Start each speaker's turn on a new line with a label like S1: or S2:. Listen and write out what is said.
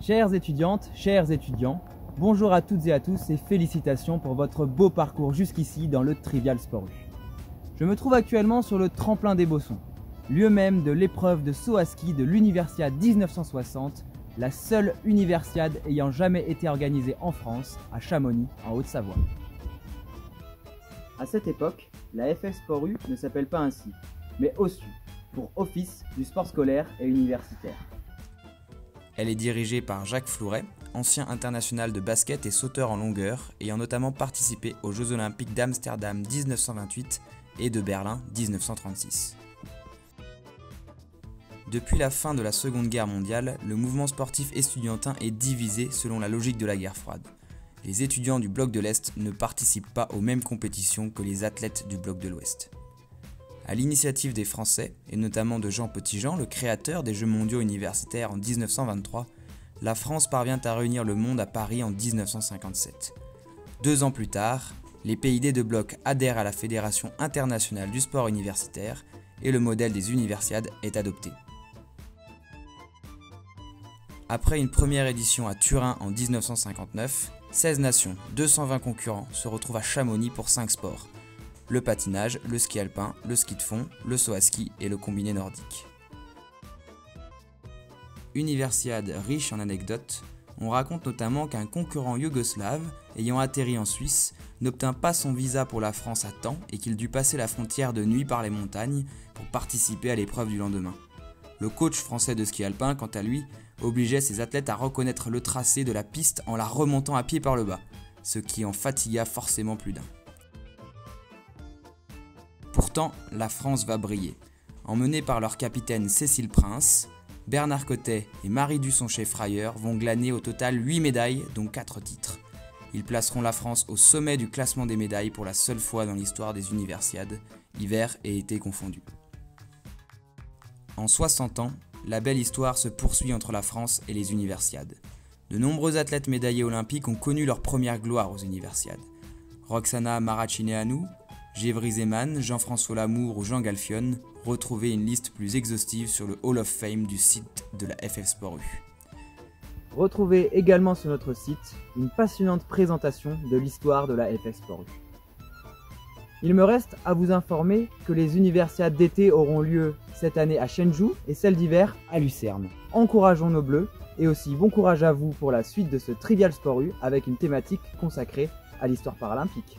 S1: Chères étudiantes, chers étudiants, bonjour à toutes et à tous et félicitations pour votre beau parcours jusqu'ici dans le Trivial Sport U. Je me trouve actuellement sur le tremplin des Bossons, lieu même de l'épreuve de saut à ski de l'Universiade 1960, la seule universiade ayant jamais été organisée en France, à Chamonix, en Haute-Savoie. À cette époque, la FF Sport U ne s'appelle pas ainsi, mais OSU, pour Office du sport scolaire et universitaire.
S2: Elle est dirigée par Jacques Flouret, ancien international de basket et sauteur en longueur, ayant notamment participé aux Jeux Olympiques d'Amsterdam 1928 et de Berlin 1936. Depuis la fin de la Seconde Guerre mondiale, le mouvement sportif estudiantin est divisé selon la logique de la guerre froide. Les étudiants du bloc de l'Est ne participent pas aux mêmes compétitions que les athlètes du bloc de l'Ouest. À l'initiative des Français, et notamment de Jean Petitjean, le créateur des Jeux mondiaux universitaires en 1923, la France parvient à réunir le monde à Paris en 1957. 2 ans plus tard, les pays des deux blocs adhèrent à la Fédération internationale du sport universitaire et le modèle des universiades est adopté. Après une première édition à Turin en 1959, 16 nations, 220 concurrents se retrouvent à Chamonix pour 5 sports. Le patinage, le ski alpin, le ski de fond, le saut à ski et le combiné nordique. Universiade riche en anecdotes, on raconte notamment qu'un concurrent yougoslave, ayant atterri en Suisse, n'obtint pas son visa pour la France à temps et qu'il dut passer la frontière de nuit par les montagnes pour participer à l'épreuve du lendemain. Le coach français de ski alpin, quant à lui, obligeait ses athlètes à reconnaître le tracé de la piste en la remontant à pied par le bas, ce qui en fatigua forcément plus d'un. Pourtant, la France va briller. Emmenés par leur capitaine Cécile Prince, Bernard Cottet et Marie Dusson-Frayeur vont glaner au total 8 médailles, dont 4 titres. Ils placeront la France au sommet du classement des médailles pour la seule fois dans l'histoire des universiades, hiver et été confondus. En 60 ans, la belle histoire se poursuit entre la France et les universiades. De nombreux athlètes médaillés olympiques ont connu leur première gloire aux universiades. Roxana Maracineanu, Gévry Zeman, Jean-François Lamour ou Jean Galfione, retrouvez une liste plus exhaustive sur le Hall of Fame du site de la FF Sport U.
S1: Retrouvez également sur notre site une passionnante présentation de l'histoire de la FF Sport U. Il me reste à vous informer que les universiades d'été auront lieu cette année à Chenzhou et celles d'hiver à Lucerne. Encourageons nos bleus et aussi bon courage à vous pour la suite de ce Trivial Sport U avec une thématique consacrée à l'histoire paralympique.